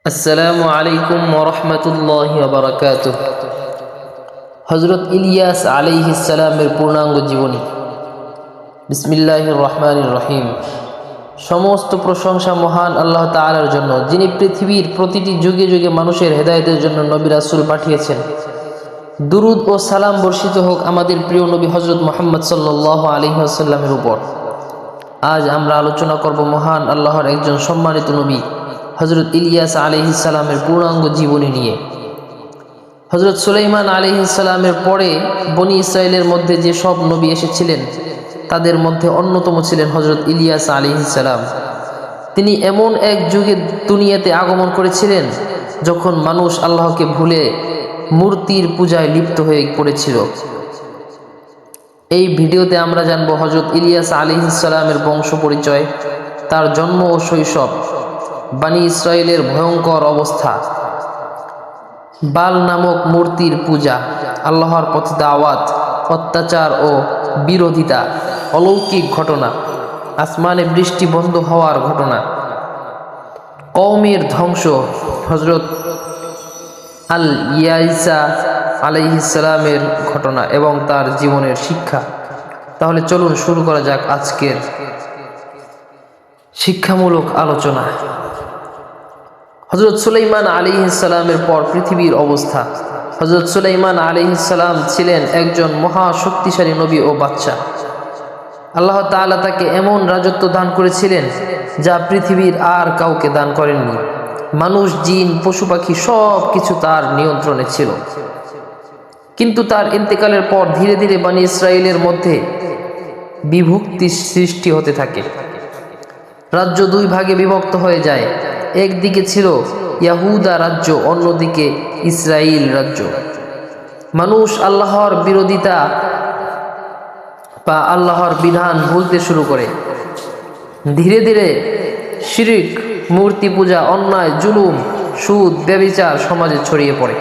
আসসালামু আলাইকুম ওয়া রাহমাতুল্লাহি ওয়া বারাকাতুহু। হযরত ইলিয়াস আলাইহিস সালামের পূর্ণাঙ্গ জীবনী। বিসমিল্লাহির রহমানির রহিম। সমস্ত প্রশংসা মহান আল্লাহ তাআলার জন্য, যিনি পৃথিবীর প্রতিটি যুগে যুগে মানুষের হেদায়েতের জন্য নবী রাসূল পাঠিয়েছেন। দুরুদ ও সালাম বর্ষিত হোক আমাদের প্রিয় নবী হযরত মুহাম্মদ সাল্লাল্লাহু আলাইহি ওয়াসাল্লামের উপর। আজ আমরা আলোচনা করব মহান আল্লাহর একজন সম্মানিত নবী হযরত ইলিয়াস আলাইহিস সালামের পূর্ণাঙ্গ জীবনী নিয়ে। হযরত সুলাইমান আলাইহিস সালামের পরে বনি ইসরাইলের মধ্যে যে সব নবী এসেছিলেন তাদের মধ্যে অন্যতম ছিলেন হযরত ইলিয়াস আলাইহিস সালাম। তিনি এমন এক যুগে দুনিয়াতে আগমন করেছিলেন যখন মানুষ আল্লাহকে ভুলে মূর্তির পূজায় লিপ্ত হয়ে পড়েছিল। এই ভিডিওতে আমরা জানব হযরত ইলিয়াস আলাইহিস সালামের বংশ পরিচয়, তার জন্ম ও শৈশব, বনি ইসরাইলের ভয়ঙ্কর অবস্থা, বাল নামক মূর্তির পূজা, আল্লাহর পথে দাওয়াত, অত্যাচার ও বিরোধিতা, অলৌকিক ঘটনা, আসমানে বৃষ্টি বন্ধ হওয়ার ঘটনা, কওমের ধ্বংস, হযরত ইলিয়াস আলাইহিস সালামের ঘটনা এবং তার জীবনের শিক্ষা। তাহলে চলুন শুরু করা যাক আজকের শিক্ষামূলক আলোচনা। হযরত সুলাইমান আলাইহিস সালামের পর পৃথিবীর অবস্থা। হযরত সুলাইমান আলাইহিস সালাম ছিলেন একজন মহা শক্তিশালী নবী ও বাদশা। আল্লাহ তাআলা তাকে এমন রাজত্ব দান করেছিলেন যা পৃথিবীর আর কাউকে দান করেননি। মানুষ, জিন, পশু পাখি সব কিছু তার নিয়ন্ত্রণে ছিল। কিন্তু তার ইন্তেকালের পর ধীরে ধীরে বনি ইসরাইলের মধ্যে বিভক্তি সৃষ্টি হতে থাকে। রাজ্য দুই ভাগে বিভক্ত হয়ে যায়। একদিকে ছিল ইয়াহুদা রাজ্য, অন্যদিকে ইসরাইল রাজ্য। মানুষ আল্লাহর বিরোধিতা বা আল্লাহর বিধান ভুলতে শুরু করে। ধীরে ধীরে শিরক, মূর্তি পূজা, অন্যায়, জুলুম, সুদ, ব্যভিচার সমাজে ছড়িয়ে পড়ে।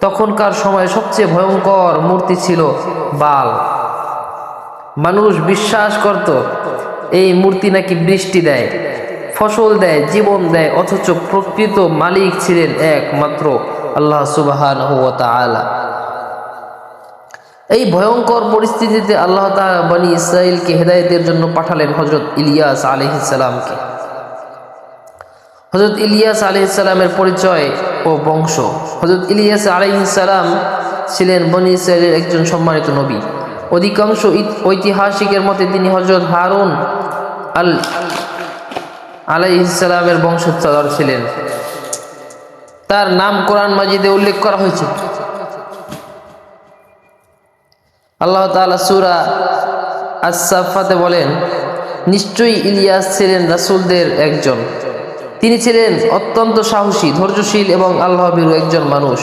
তখনকার সময়ে সবচেয়ে ভয়ঙ্কর মূর্তি ছিল বাল। মানুষ বিশ্বাস করত এই মূর্তি নাকি বৃষ্টি দেয়, ফসল দেয়, জীবন দেয়, অথচ প্রকৃত মালিক ছিলেন একমাত্র আল্লাহ সুবহানাহু ওয়া তাআলা। এই ভয়ঙ্কর পরিস্থিতিতে আল্লাহ তাআলা বনি ইসরাইলকে হেদায়েতের জন্য পাঠালেন হযরত ইলিয়াস আলাইহিস সালামকে। হযরত ইলিয়াস আলাইহিস সালামের পরিচয় ও বংশ। হযরত ইলিয়াস আলাইহিস সালাম ছিলেন বনি ইসরাইলের একজন সম্মানিত নবী। অধিকাংশ ঐতিহাসিকের মতে তিনি হযরত হারুন আলাইহিস সালামের বংশধর ছিলেন। তার নাম কোরআন মাজিদে উল্লেখ করা হয়েছে। আল্লাহ তাআলা সূরা আস-সাফফাতে বলেন, নিশ্চয়ই ইলিয়াস ছিলেন রাসূলদের একজন। তিনি ছিলেন অত্যন্ত সাহসী, ধৈর্যশীল এবং আল্লাহভীরু একজন মানুষ।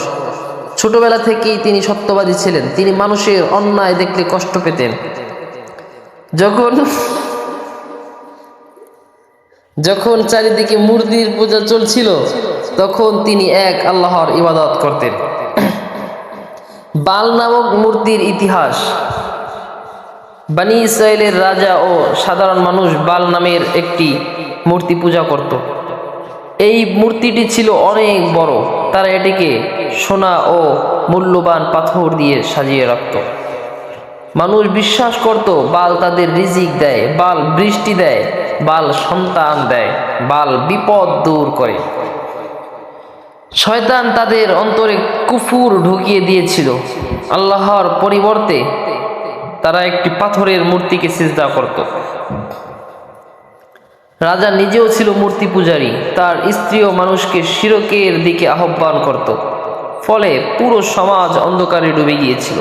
ছোটবেলা থেকেই তিনি সত্যবাদী ছিলেন। তিনি মানুষের অন্যায় দেখলে কষ্ট পেতেন। যখন চারিদিকে মূর্তির পূজা চলছিল তখন তিনি এক আল্লাহর ইবাদত করতেন। বাল নামক মূর্তির ইতিহাস। বনি ইসরাইলের রাজা ও সাধারণ মানুষ বাল নামের একটি মূর্তি পূজা করত। এই মূর্তিটি ছিল অনেক বড়। তারা এটিকে সোনা ও মূল্যবান পাথর দিয়ে সাজিয়ে রাখত। মানুষ বিশ্বাস করত বাল তাদের রিজিক দেয়, বাল বৃষ্টি দেয়, বাল সন্তান দেয়, বাল বিপদ দূর করে। শয়তান তাদের অন্তরে কুফর ঢুকিয়ে দিয়েছিল। আল্লাহর পরিবর্তে তারা একটি পাথরের মূর্তিকে সিজদা করত। রাজা নিজেও ছিল মূর্তি পূজারী। তার স্ত্রীও মানুষকে শিরকের দিকে আহ্বান করত। ফলে পুরো সমাজ অন্ধকারে ডুবে গিয়েছিল।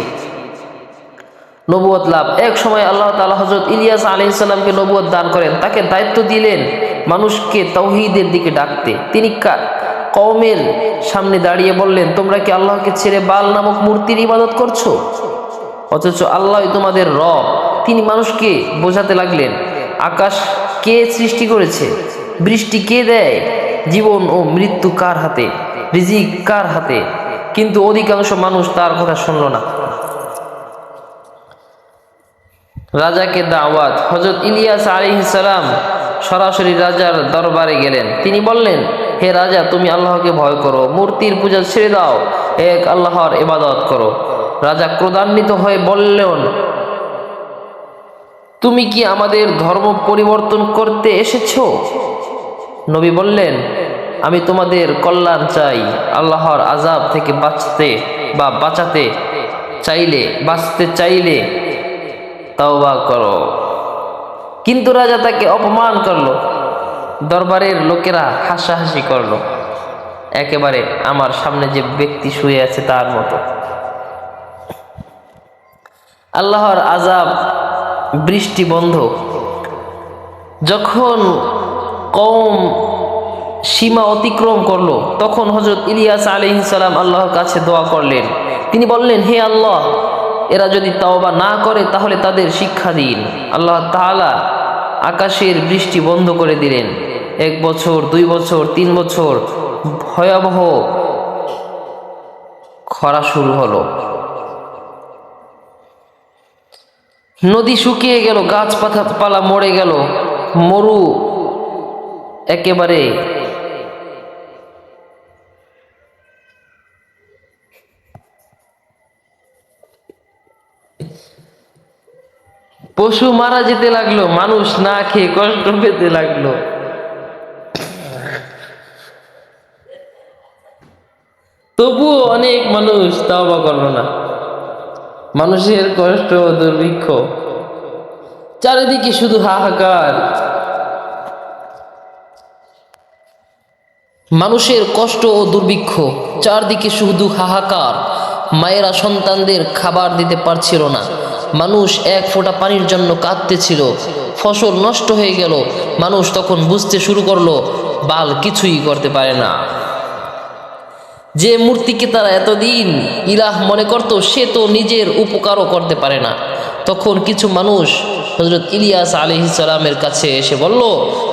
নবুয়ত লাভ। এক সময় আল্লাহ তাআলা হযরত ইলিয়াস আলাইহিস সালামকে নবুয়ত দান করেন। তাকে দায়িত্ব দিলেন মানুষকে তাওহীদের দিকে ডাকতে। তিনি কওমের সামনে দাঁড়িয়ে বললেন, তোমরা কি আল্লাহকে ছেড়ে বাল নামক মূর্তির ইবাদত করছো? অথচ আল্লাহই তোমাদের রব। তিনি মানুষকে বোঝাতে লাগলেন, আকাশ কে সৃষ্টি করেছে, বৃষ্টি কে দেয়, জীবন ও মৃত্যু কার হাতে, রিজিক কার হাতে। কিন্তু অধিকাংশ মানুষ তার কথা শুনল না। রাজাকে দাওয়াত। হযরত ইলিয়াস আলাইহিস সালাম সরাসরি রাজার দরবারে গেলেন। তিনি বললেন, হে রাজা, তুমি আল্লাহকে ভয় করো, মূর্তির পূজা ছেড়ে দাও, এক আল্লাহর ইবাদত করো। রাজা ক্রোধান্বিত হয়ে বললেন, তুমি কি আমাদের ধর্ম পরিবর্তন করতে এসেছো? নবী বললেন, আমি তোমাদের কল্যাণ চাই। আল্লাহর আযাব থেকে বাঁচতে চাইলে তাওবা করো। কিন্তু রাজা তাকে অপমান করলো। দরবারের লোকেরা হাসাহাসি করলো, একেবারে আমার সামনে যে ব্যক্তি শুয়ে আছে তার মতো। আল্লাহর আযাব, বৃষ্টি বন্ধ। যখন কওম সীমা অতিক্রম করলো, তখন হযরত ইলিয়াস আলাইহিস সালাম আল্লাহর কাছে দোয়া করলেন। তিনি বললেন, হে আল্লাহ, এরা যদি তাওবা না করে তাহলে তাদের শিক্ষা দিন। আল্লাহ তাআলা আকাশের বৃষ্টি বন্ধ করে দিলেন। 1 বছর, 2 বছর, 3 বছর ভয়াবহ খরা শুরু হলো। নদী শুকিয়ে গেল, গাছপালা মরে গেল, মরু একেবারে পশু মারা যেতে লাগলো, মানুষ না খেয়ে কষ্ট পেতে লাগলো। তবুও অনেক মানুষ তাওবা করলো না। মানুষের কষ্ট ও দুর্ভিক্ষ, চারিদিকে শুধু হাহাকার। মানুষের কষ্ট ও দুর্ভিক্ষ, চারদিকে শুধু হাহাকার। মায়েরা সন্তানদের খাবার দিতে পারছিল না। মানুষ এক ফোঁটা পানির জন্য কাঁদতেছিল। ফসল নষ্ট হয়ে গেল। মানুষ তখন বুঝতে শুরু করলো, বাল কিছুই করতে পারে না। যে মূর্তিকে তারা এতদিন ইলাহ মনে করত, সে তো নিজের উপকারও করতে পারে না। তখন কিছু মানুষ হযরত ইলিয়াস আলাইহিস সালামের কাছে এসে বলল,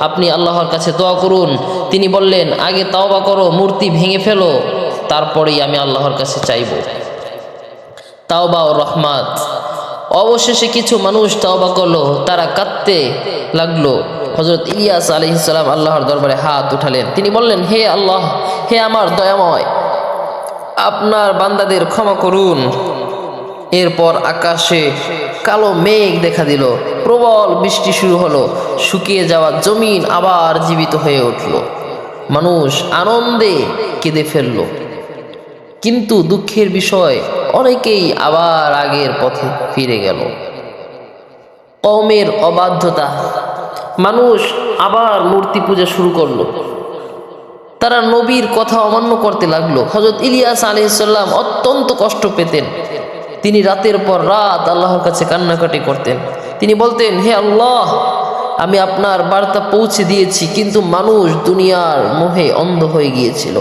আপনি আল্লাহর কাছে দোয়া করুন। তিনি বললেন, আগে তাওবা করো, মূর্তি ভেঙে ফেলো, তারপরেই আমি আল্লাহর কাছে চাইব তাওবা ও রহমত। অবশেষে কিছু মানুষ তাওবা করলো। তারা কাঁদতে লাগলো। হযরত ইলিয়াস আলাইহিস সালাম আল্লাহর দরবারে হাত উঠালেন। তিনি বললেন, হে আল্লাহ, হে আমার দয়াময়, আপনার বান্দাদের ক্ষমা করুন। এরপর আকাশে কালো মেঘ দেখা দিল, প্রবল বৃষ্টি শুরু হলো। শুকিয়ে যাওয়া জমিন আবার জীবিত হয়ে উঠল। মানুষ আনন্দে কেঁদে ফেলল। কিন্তু দুঃখের বিষয়, অনেকেই আবার আগের পথে ফিরে গেল। কওমের অবাধ্যতা, মানুষ আবার মূর্তি পূজা শুরু করলো। তারা নবীর কথা অমান্য করতে লাগলো। হযরত ইলিয়াস আলাইহিস সালাম অত্যন্ত কষ্ট পেতেন। তিনি রাতের পর রাত আল্লাহর কাছে কান্নাকাটি করতেন। তিনি বলতেন, হে আল্লাহ, আমি আপনার বার্তা পৌঁছে দিয়েছি, কিন্তু মানুষ দুনিয়ার মোহে অন্ধ হয়ে গিয়েছিল।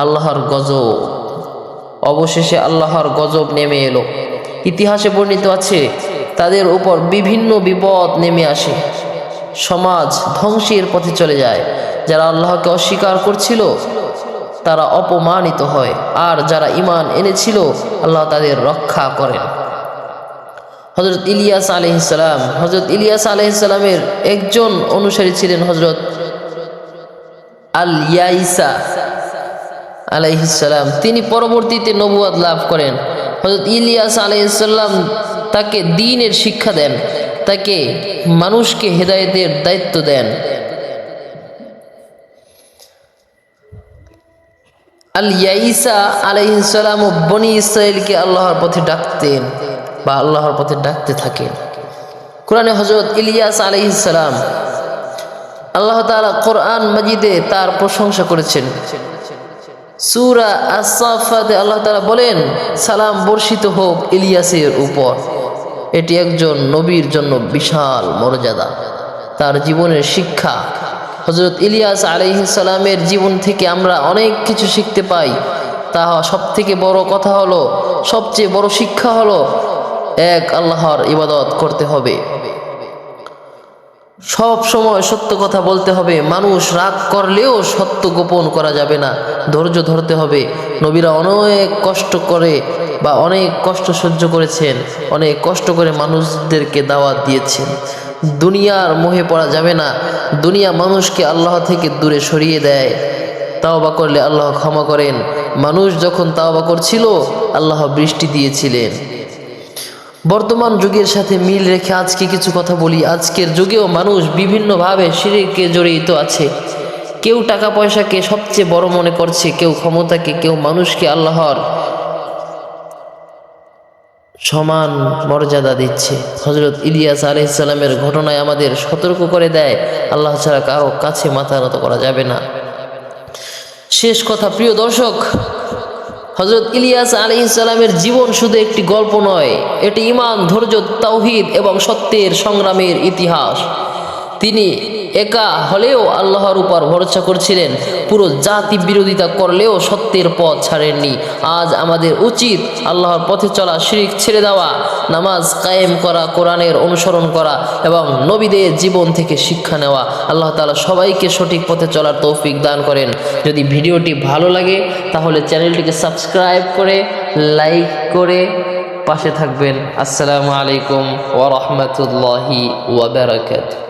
আল্লাহর গজব, অবশেষে আল্লাহর গজব নেমে এলো। ইতিহাসে বর্ণিত আছে, তাদের উপর বিভিন্ন বিপদ নেমে আসে। সমাজ ধ্বংসের পথে চলে যায়। যারা আল্লাহকে অস্বীকার করছিল তারা অপমানিত হয়, আর যারা ঈমান এনেছিল আল্লাহ তাদের রক্ষা করেন। হযরত ইলিয়াস আলাইহিস সালামের একজন অনুসারী ছিলেন হযরত ইয়াইসা আলাইহিস সালাম। তিনি পরবর্তীতে নবুয়ত লাভ করেন। হযরত ইলিয়াস আলাইহিস সালাম তাকে দ্বীনের শিক্ষা দেন, তাকে মানুষকে হেদায়েতের দায়িত্ব দেন। ইয়াইসা আলাইহিস সালাম বনি ইসরাইলকে আল্লাহর পথে ডাকতেন বা আল্লাহর পথে ডাকতে থাকেন। কোরআনে হযরত ইলিয়াস আলাইহিস সালাম, আল্লাহ তাআলা কোরআন মাজিদে তার প্রশংসা করেছেন। সূরা আস-সাফফাতে আল্লাহ তাআলা বলেন, সালাম বর্ষিত হোক ইলিয়াসের উপর। এটি একজন নবীর জন্য বিশাল মর্যাদা। তার জীবনের শিক্ষা, হযরত ইলিয়াস আলাইহিস সালামের জীবন থেকে আমরা অনেক কিছু শিখতে পাই। তা সবথেকে বড় কথা হলো, সবচেয়ে বড় শিক্ষা হলো, এক আল্লাহর ইবাদত করতে হবে, সব সময় সত্য কথা বলতে হবে। মানুষ রাগ করলেও সত্য গোপন করা যাবে না, ধৈর্য ধরতে হবে। নবীরা অনেক কষ্ট করে বা অনেক কষ্ট সহ্য করেছেন, অনেক কষ্ট করে মানুষদেরকে দাওয়াত দিয়েছেন। দুনিয়ার মোহে পড়া যাবে না। দুনিয়া মানুষকে আল্লাহ থেকে দূরে সরিয়ে দেয়। তাওবা করলে আল্লাহ ক্ষমা করেন। মানুষ যখন তাওবা করছিল আল্লাহ বৃষ্টি দিয়েছিলেন। বর্তমান যুগের সাথে মিল রেখে আজকে কিছু কথা বলি। আজকের যুগেও মানুষ বিভিন্নভাবে শিরকে জড়িত আছে। কেউ টাকা পয়সাকে সবচেয়ে বড় মনে করছে, কেউ ক্ষমতাকে, কেউ মানুষকে আল্লাহর সমান মর্যাদা দিচ্ছে। হযরত ইলিয়াস আলাইহিস সালামের ঘটনায় আমাদের সতর্ক করে দেয় আল্লাহ ছাড়া কারো কাছে মাথা নত করা যাবে না। শেষ কথা, প্রিয় দর্শক, হযরত ইলিয়াস আলাইহিস সালামের জীবন শুধু একটি গল্প নয়, এটি ঈমান, ধৈর্য, তাওহীদ এবং সত্যের সংগ্রামের ইতিহাস। তিনি একা হলেও আল্লাহর উপর ভরসা করছিলেন, পুরো জাতি বিরোধিতা করলেও সত্যের পথ ছাড়েননি। আজ আমাদের উচিত আল্লাহর পথে চলা, শিরক ছেড়ে দেওয়া, নামাজ কায়েম করা, কোরআনের অনুসরণ করা এবং নবীদের জীবন থেকে শিক্ষা নেওয়া। আল্লাহ তাআলা সবাইকে সঠিক পথে চলার তৌফিক দান করেন। যদি ভিডিওটি ভালো লাগে তাহলে চ্যানেলটিকে সাবস্ক্রাইব করে লাইক করে পাশে থাকবেন। আসসালামু আলাইকুম ওয়া রাহমাতুল্লাহি ওয়া বারাকাতুহু।